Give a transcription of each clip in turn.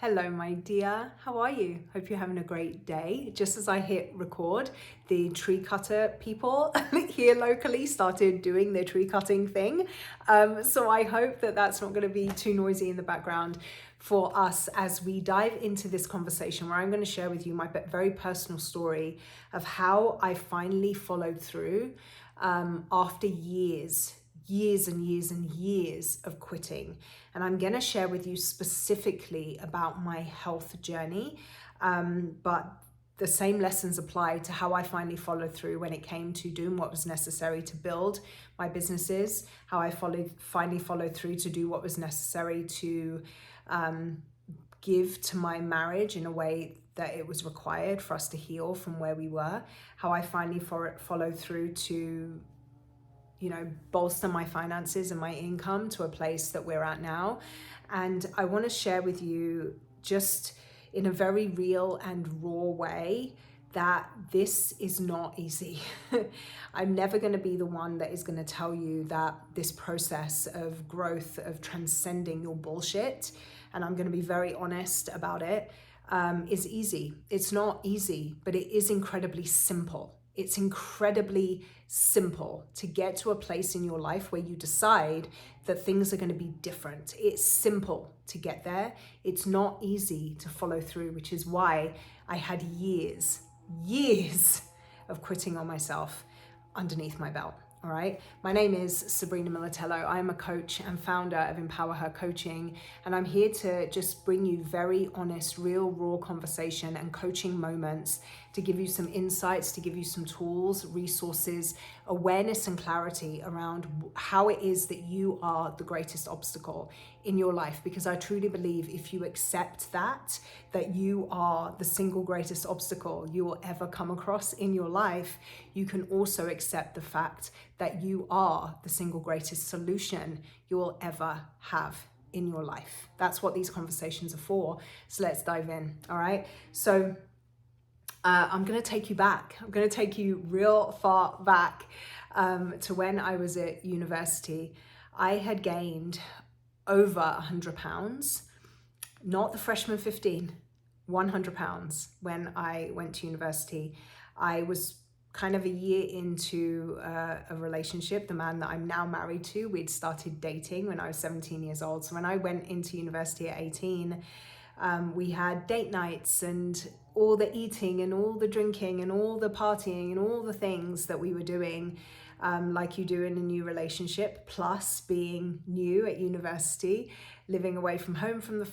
Hello, my dear. How are you? Hope you're having a great day. Just as I hit record, the tree cutter people here locally started doing their tree cutting thing. So I hope that that's not going to be too noisy in the background for us as we dive into this conversation where I'm going to share with you my very personal story of how I finally followed through after years and years of quitting. And I'm going to share with you specifically about my health journey, but the same lessons apply to how I finally followed through when it came to doing what was necessary to build my businesses, how I finally followed through to do what was necessary to give to my marriage in a way that it was required for us to heal from where we were, how I finally followed through to bolster my finances and my income to a place that we're at now. And I want to share with you, just in a very real and raw way, that this is not easy. I'm never going to be the one that is going to tell you that this process of growth, of transcending your bullshit, and I'm going to be very honest about it, is easy. It's not easy, but it is incredibly simple. It's incredibly simple to get to a place in your life where you decide that things are going to be different. It's simple to get there. It's not easy to follow through, which is why I had years of quitting on myself underneath my belt. All right. My name is Sabrina Militello. I'm a coach and founder of Empower Her Coaching, and I'm here to just bring you very honest, real, raw conversation and coaching moments to give you some insights, to give you some tools, resources, awareness and clarity around how it is that you are the greatest obstacle in your life. Because I truly believe if you accept that you are the single greatest obstacle you will ever come across in your life, you can also accept the fact that you are the single greatest solution you will ever have in your life. That's what these conversations are for. So let's dive in. All right. So I'm going to take you back. I'm going to take you real far back to when I was at university. I had gained over 100 pounds, not the freshman 15, 100 pounds when I went to university. I was kind of a year into a relationship, the man that I'm now married to. We'd started dating when I was 17 years old. So when I went into university at 18, we had date nights and all the eating and all the drinking and all the partying and all the things that we were doing, like you do in a new relationship, plus being new at university, living away from home from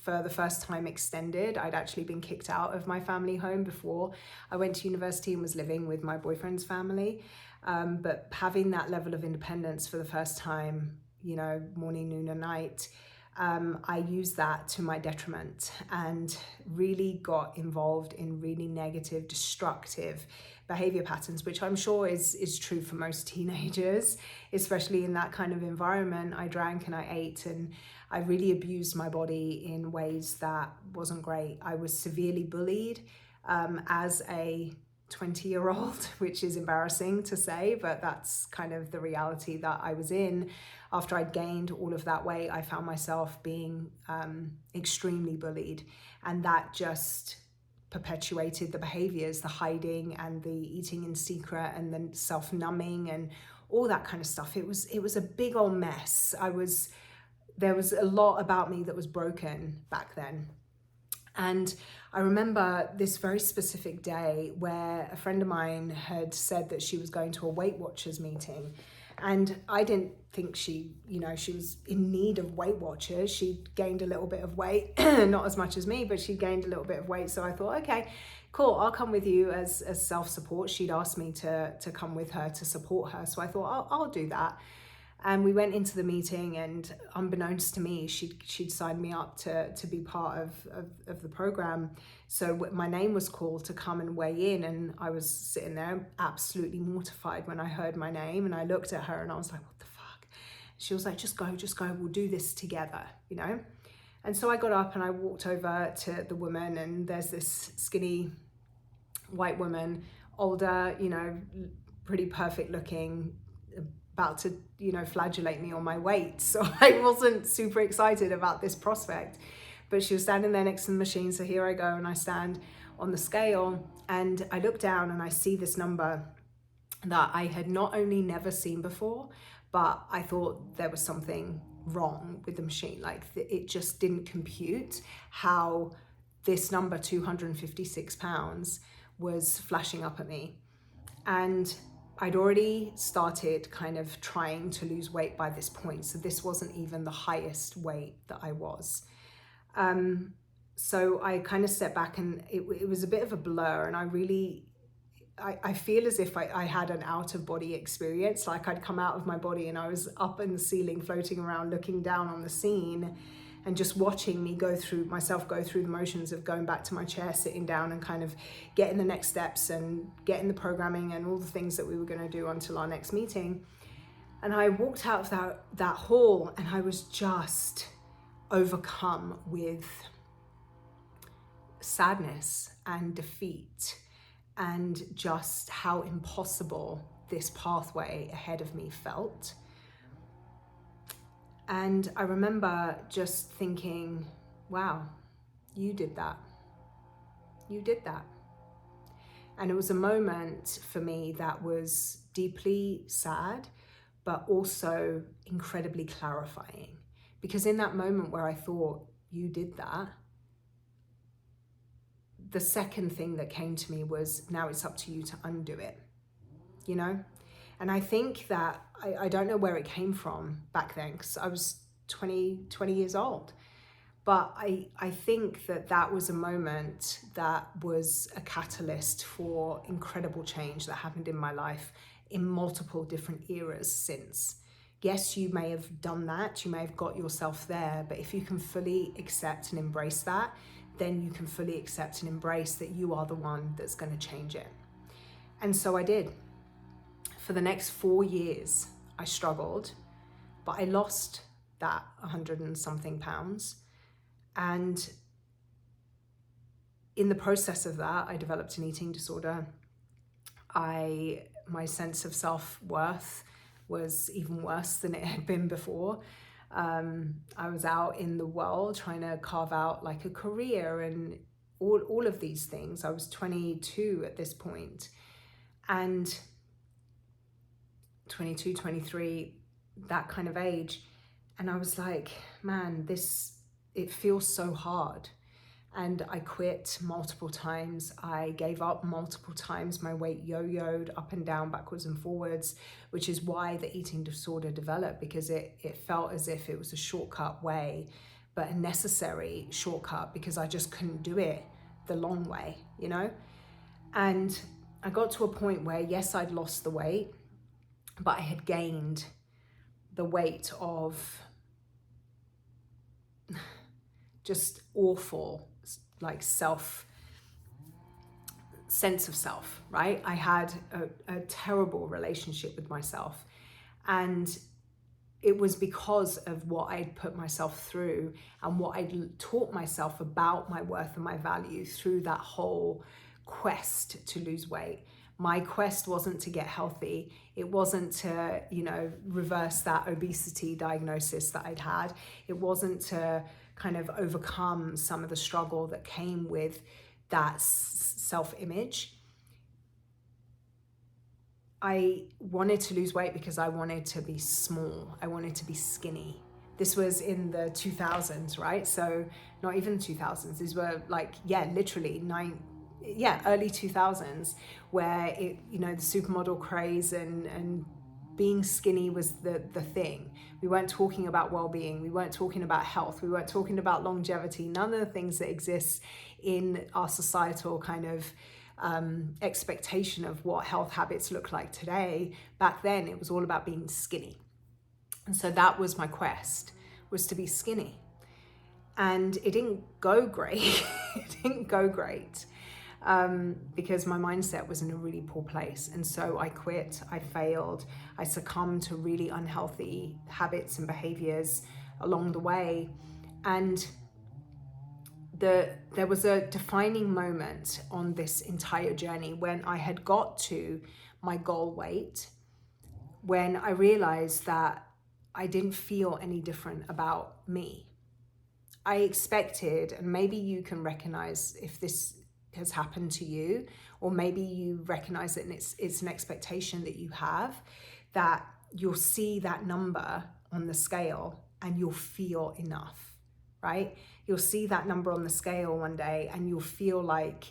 for the first time extended. I'd actually been kicked out of my family home before I went to university and was living with my boyfriend's family. But having that level of independence for the first time, morning, noon, and night, I used that to my detriment and really got involved in really negative, destructive behavior patterns, which I'm sure is true for most teenagers, especially in that kind of environment. I drank and I ate and I really abused my body in ways that wasn't great. I was severely bullied as a 20-year-old, which is embarrassing to say, but that's kind of the reality that I was in. After I'd gained all of that weight, I found myself being extremely bullied, and that just perpetuated the behaviors, the hiding and the eating in secret and then self-numbing and all that kind of stuff. It was a big old mess. There was a lot about me that was broken back then. And I remember this very specific day where a friend of mine had said that she was going to a Weight Watchers meeting. And I didn't think she was in need of Weight Watchers. She'd gained a little bit of weight, not as much as me, but she gained a little bit of weight. So I thought, okay, cool, I'll come with you as self-support. She'd asked me to come with her to support her. So I thought, I'll do that. And we went into the meeting, and unbeknownst to me, she'd signed me up to be part of the program. So my name was called to come and weigh in, and I was sitting there absolutely mortified when I heard my name, and I looked at her and I was like, what the fuck? She was like, just go, we'll do this together, And so I got up and I walked over to the woman, and there's this skinny white woman, older, pretty perfect looking, about to, flagellate me on my weight. So I wasn't super excited about this prospect. But she was standing there next to the machine. So here I go, and I stand on the scale, and I look down and I see this number that I had not only never seen before, but I thought there was something wrong with the machine. Like it just didn't compute how this number, 256 pounds, was flashing up at me. And I'd already started kind of trying to lose weight by this point. So this wasn't even the highest weight that I was. So I kind of stepped back, and it was a bit of a blur. And I feel as if I had an out of body experience. Like I'd come out of my body and I was up in the ceiling, floating around, looking down on the scene, and just watching myself go through the motions of going back to my chair, sitting down, and kind of getting the next steps and getting the programming and all the things that we were going to do until our next meeting. And I walked out of that hall, and I was just overcome with sadness and defeat, and just how impossible this pathway ahead of me felt. And I remember just thinking, wow, you did that. You did that. And it was a moment for me that was deeply sad, but also incredibly clarifying. Because in that moment where I thought, you did that, the second thing that came to me was, now it's up to you to undo it, And I think that, I don't know where it came from back then, because I was 20 years old. But I think that was a moment that was a catalyst for incredible change that happened in my life in multiple different eras since. Yes, you may have done that, you may have got yourself there, but if you can fully accept and embrace that, then you can fully accept and embrace that you are the one that's going to change it. And so I did. For the next 4 years, I struggled, but I lost that 100 and something pounds. And in the process of that, I developed an eating disorder. My sense of self-worth was even worse than it had been before. I was out in the world trying to carve out like a career and all of these things. I was 22 at this point, and 22, 23, that kind of age. And I was like, man, it feels so hard. And I quit multiple times. I gave up multiple times. My weight yo-yoed up and down, backwards and forwards, which is why the eating disorder developed, because it felt as if it was a shortcut way, but a necessary shortcut, because I just couldn't do it the long way, And I got to a point where, yes, I'd lost the weight, but I had gained the weight of just awful, like sense of self, right? I had a terrible relationship with myself. And it was because of what I'd put myself through and what I'd taught myself about my worth and my value through that whole quest to lose weight. My quest wasn't to get healthy. It wasn't to, reverse that obesity diagnosis that I'd had. It wasn't to kind of overcome some of the struggle that came with that self-image. I wanted to lose weight because I wanted to be small. I wanted to be skinny. This was in the 2000s, right? So not even the 2000s. These were literally early 2000s, where the supermodel craze and being skinny was the thing. We weren't talking about well-being. We weren't talking about health. We weren't talking about longevity. None of the things that exist in our societal kind of expectation of what health habits look like today. Back then, it was all about being skinny. And so that was my quest, was to be skinny. And it didn't go great. It didn't go great. Because my mindset was in a really poor place. And so I quit, I failed, I succumbed to really unhealthy habits and behaviors along the way. And there was a defining moment on this entire journey when I had got to my goal weight, when I realized that I didn't feel any different about me. I expected, and maybe you can recognize if this has happened to you, or maybe you recognize that it's an expectation that you have, that you'll see that number on the scale and you'll feel enough, right? You'll see that number on the scale one day and you'll feel like,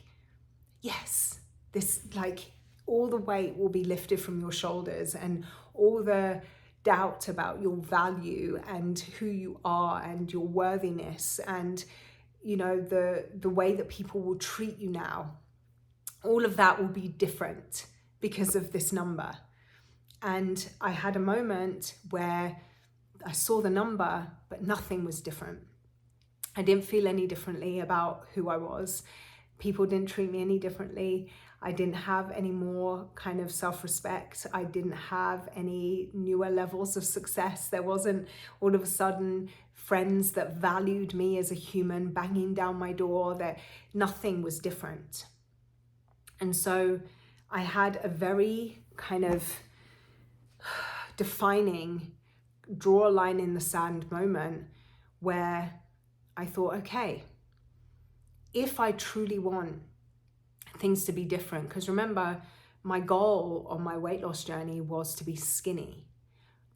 yes, this, like, all the weight will be lifted from your shoulders, and all the doubt about your value and who you are and your worthiness, and the way that people will treat you now, all of that will be different because of this number. And I had a moment where I saw the number, but nothing was different. I didn't feel any differently about who I was. People didn't treat me any differently. I didn't have any more kind of self-respect. I didn't have any newer levels of success. There wasn't all of a sudden friends that valued me as a human banging down my door. That nothing was different. And so I had a very kind of defining, draw a line in the sand moment where I thought, okay, if I truly want things to be different, because remember, my goal on my weight loss journey was to be skinny.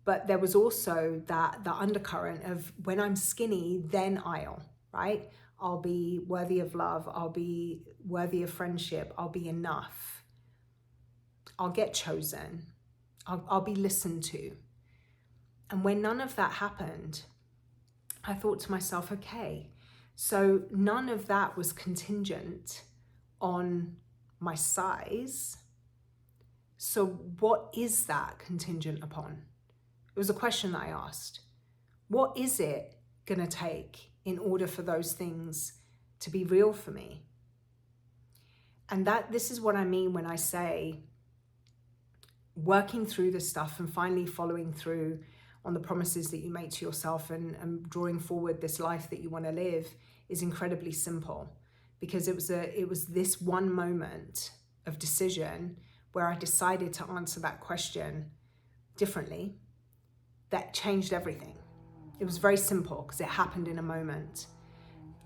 But there was also the undercurrent of, when I'm skinny, then right? I'll be worthy of love. I'll be worthy of friendship. I'll be enough. I'll get chosen. I'll be listened to. And when none of that happened, I thought to myself, okay, so none of that was contingent on my size. So what is that contingent upon? It was a question that I asked. What is it gonna take in order for those things to be real for me? And this is what I mean when I say working through this stuff and finally following through on the promises that you make to yourself and drawing forward this life that you want to live is incredibly simple, because it was this one moment of decision where I decided to answer that question differently that changed everything. It was very simple because it happened in a moment.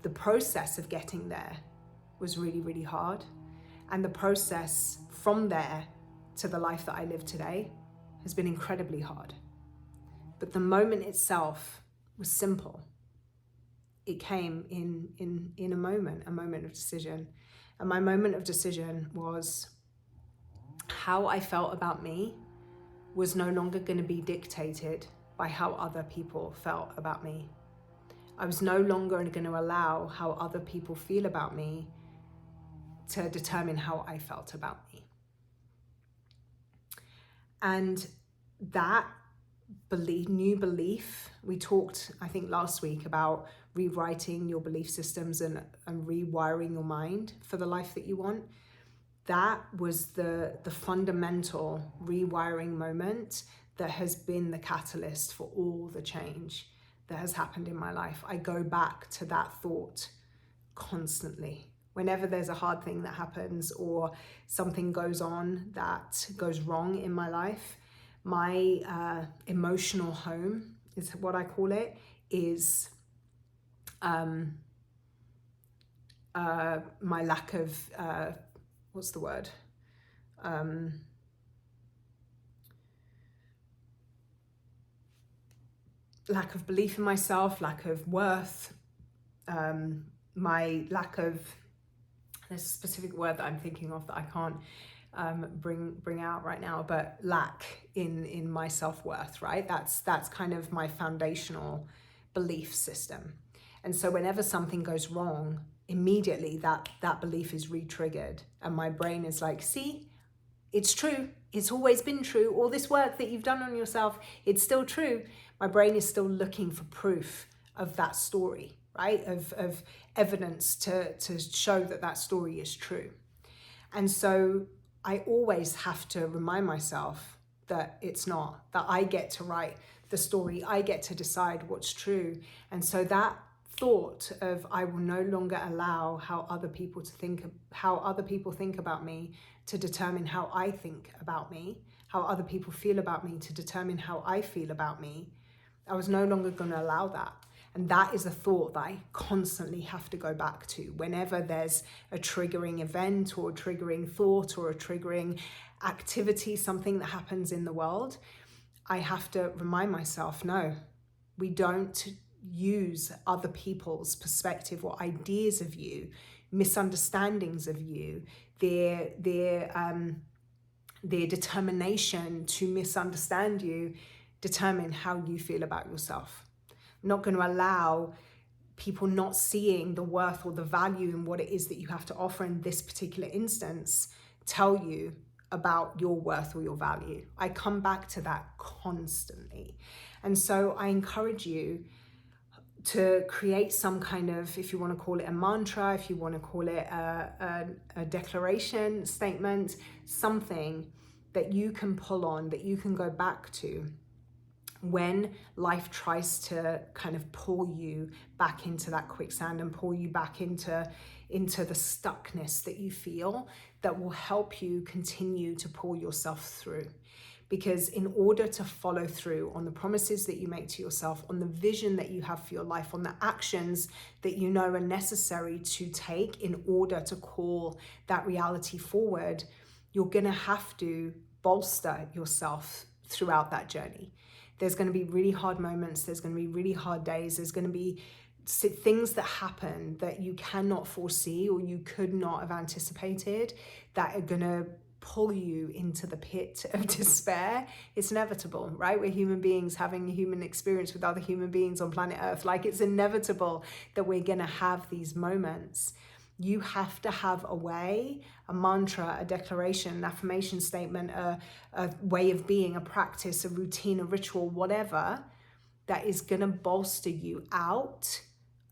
The process of getting there was really, really hard. And the process from there to the life that I live today has been incredibly hard. But the moment itself was simple. It came in a moment of decision. And my moment of decision was how I felt about me was no longer going to be dictated by how other people felt about me. I was no longer going to allow how other people feel about me to determine how I felt about me. And that new belief, we talked, I think last week, about rewriting your belief systems and rewiring your mind for the life that you want. That was the fundamental rewiring moment that has been the catalyst for all the change that has happened in my life. I go back to that thought constantly. Whenever there's a hard thing that happens or something goes on that goes wrong in my life, my emotional home is what I call it, is my lack of, what's the word? Lack of belief in myself, lack of worth, my lack of, there's a specific word that I'm thinking of that I can't bring out right now, but lack in my self-worth, right? That's kind of my foundational belief system. And so whenever something goes wrong, immediately that belief is re-triggered, and my brain is like, see, it's true. It's always been true. All this work that you've done on yourself, it's still true. My brain is still looking for proof of that story, right? Of evidence to show that story is true. And so I always have to remind myself that it's not, that I get to write the story. I get to decide what's true. And so that thought of, I will no longer allow how other people think about me to determine how I think about me, how other people feel about me to determine how I feel about me, I was no longer going to allow that. And that is a thought that I constantly have to go back to whenever there's a triggering event or a triggering thought or a triggering activity, something that happens in the world. I have to remind myself, no, we don't use other people's perspective or ideas of you, misunderstandings of you, their determination to misunderstand you, determine how you feel about yourself. I'm not going to allow people not seeing the worth or the value in what it is that you have to offer in this particular instance tell you about your worth or your value. I come back to that constantly. And so I encourage you to create some kind of, if you want to call it a mantra, if you want to call it a declaration statement, something that you can pull on, that you can go back to when life tries to kind of pull you back into that quicksand and pull you back into the stuckness that you feel, that will help you continue to pull yourself through. Because in order to follow through on the promises that you make to yourself, on the vision that you have for your life, on the actions that you know are necessary to take in order to call that reality forward, you're going to have to bolster yourself throughout that journey. There's going to be really hard moments. There's going to be really hard days. There's going to be things that happen that you cannot foresee or you could not have anticipated that are going to pull you into the pit of despair. It's inevitable, right? We're human beings having a human experience with other human beings on planet Earth. Like, it's inevitable that we're going to have these moments. You have to have a way, a mantra, a declaration, an affirmation statement, a way of being, a practice, a routine, a ritual, whatever, that is going to bolster you out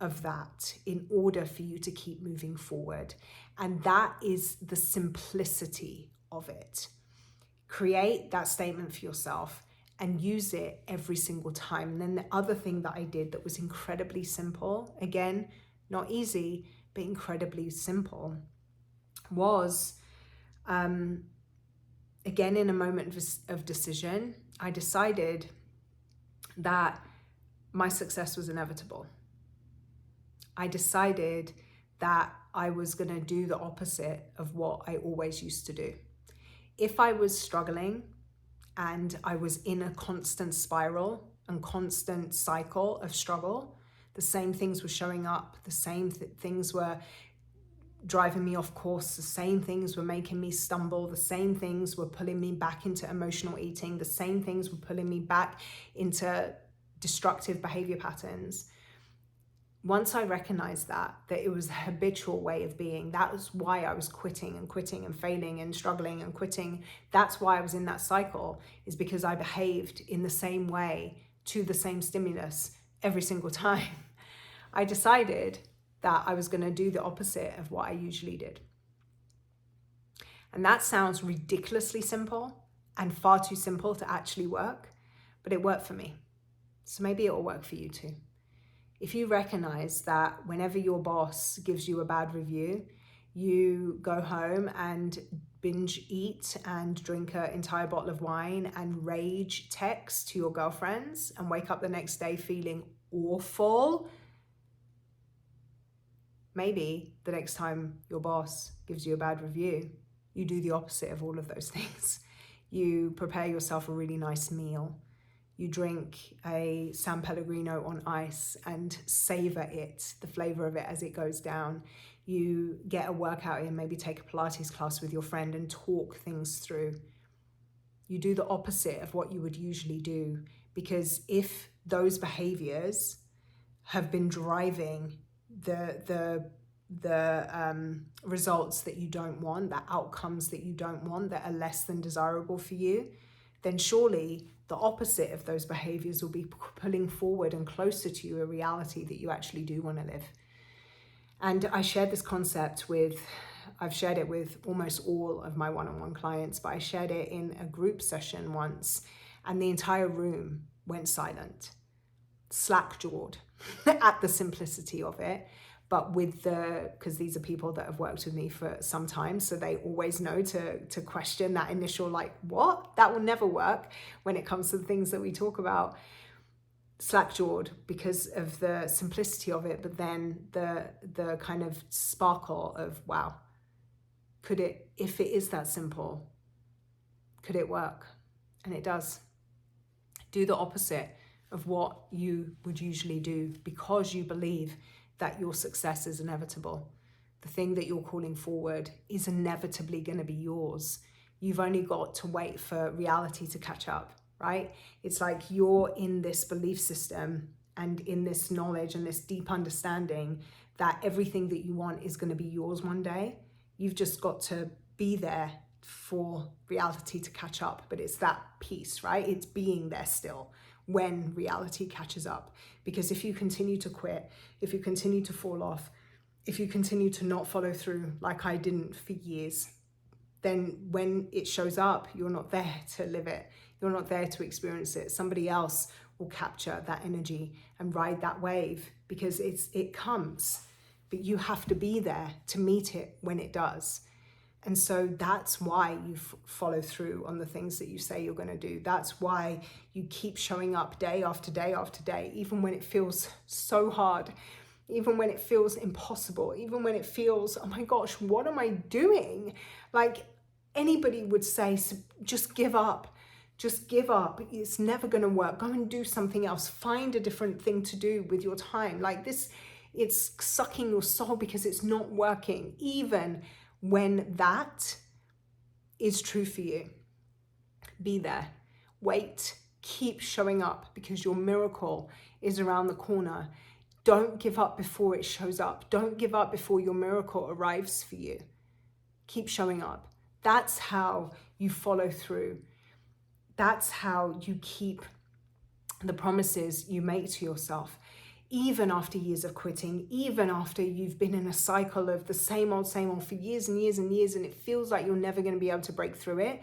of that in order for you to keep moving forward. And that is the simplicity of it. Create that statement for yourself and use it every single time. And then the other thing that I did that was incredibly simple, again, not easy, but incredibly simple, was, again, in a moment of decision, I decided that my success was inevitable. I decided that I was going to do the opposite of what I always used to do. If I was struggling and I was in a constant spiral and constant cycle of struggle, the same things were showing up, the same things were driving me off course, the same things were making me stumble, the same things were pulling me back into emotional eating, the same things were pulling me back into destructive behavior patterns. Once I recognized that it was a habitual way of being, that was why I was quitting and failing and struggling and quitting. That's why I was in that cycle, is because I behaved in the same way to the same stimulus every single time. I decided that I was going to do the opposite of what I usually did. And that sounds ridiculously simple and far too simple to actually work, but it worked for me. So maybe it will work for you too. If you recognize that whenever your boss gives you a bad review, you go home and binge eat and drink an entire bottle of wine and rage text to your girlfriends and wake up the next day feeling awful, maybe the next time your boss gives you a bad review, you do the opposite of all of those things. You prepare yourself a really nice meal. You drink a San Pellegrino on ice and savor it, the flavor of it as it goes down. You get a workout in, maybe take a Pilates class with your friend and talk things through. You do the opposite of what you would usually do, because if those behaviors have been driving the results that you don't want, the outcomes that you don't want, that are less than desirable for you, then surely the opposite of those behaviors will be pulling forward and closer to you a reality that you actually do want to live. And I shared this concept I've shared it with almost all of my one-on-one clients, but I shared it in a group session once, and the entire room went silent, slack-jawed at the simplicity of it. But because these are people that have worked with me for some time, so they always know to question that initial, like, what? That will never work when it comes to the things that we talk about. Slack-jawed because of the simplicity of it, but then the kind of sparkle of, wow, could it, if it is that simple, could it work? And it does. Do the opposite of what you would usually do because you believe that your success is inevitable. The thing that you're calling forward is inevitably going to be yours. You've only got to wait for reality to catch up, right? It's like you're in this belief system and in this knowledge and this deep understanding that everything that you want is going to be yours one day. You've just got to be there for reality to catch up. But it's that piece, right? It's being there still when reality catches up. Because if you continue to quit, if you continue to fall off, if you continue to not follow through like I didn't for years, then when it shows up, you're not there to live it. You're not there to experience it. Somebody else will capture that energy and ride that wave because it comes, but you have to be there to meet it when it does. And so that's why you follow through on the things that you say you're going to do. That's why you keep showing up day after day after day, even when it feels so hard, even when it feels impossible, even when it feels, oh my gosh, what am I doing? Like anybody would say, just give up. Just give up. It's never going to work. Go and do something else. Find a different thing to do with your time. Like this, it's sucking your soul because it's not working. Even when that is true for you, be there, wait, keep showing up because your miracle is around the corner. Don't give up before it shows up. Don't give up before your miracle arrives for you. Keep showing up. That's how you follow through. That's how you keep the promises you make to yourself. Even after years of quitting, even after you've been in a cycle of the same old for years and years and years, and it feels like you're never going to be able to break through it,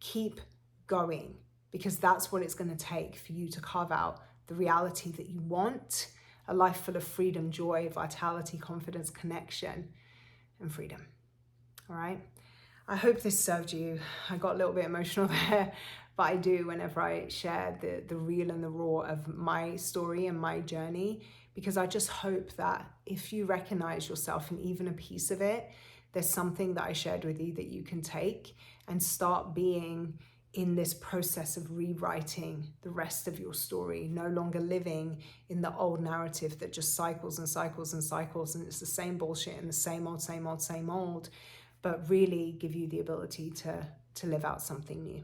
keep going, because that's what it's going to take for you to carve out the reality that you want, a life full of freedom, joy, vitality, confidence, connection, and freedom. All right? I hope this served you. I got a little bit emotional there, but I do whenever I share the real and the raw of my story and my journey, because I just hope that if you recognize yourself in even a piece of it, there's something that I shared with you that you can take and start being in this process of rewriting the rest of your story, no longer living in the old narrative that just cycles and cycles and cycles, and it's the same bullshit and the same old, but really give you the ability to live out something new.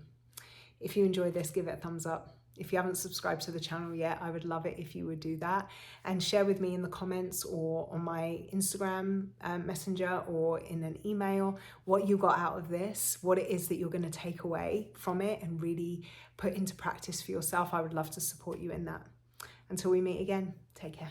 If you enjoyed this, give it a thumbs up. If you haven't subscribed to the channel yet, I would love it if you would do that, and share with me in the comments or on my Instagram messenger or in an email what you got out of this, what it is that you're going to take away from it and really put into practice for yourself. I would love to support you in that. Until we meet again, take care.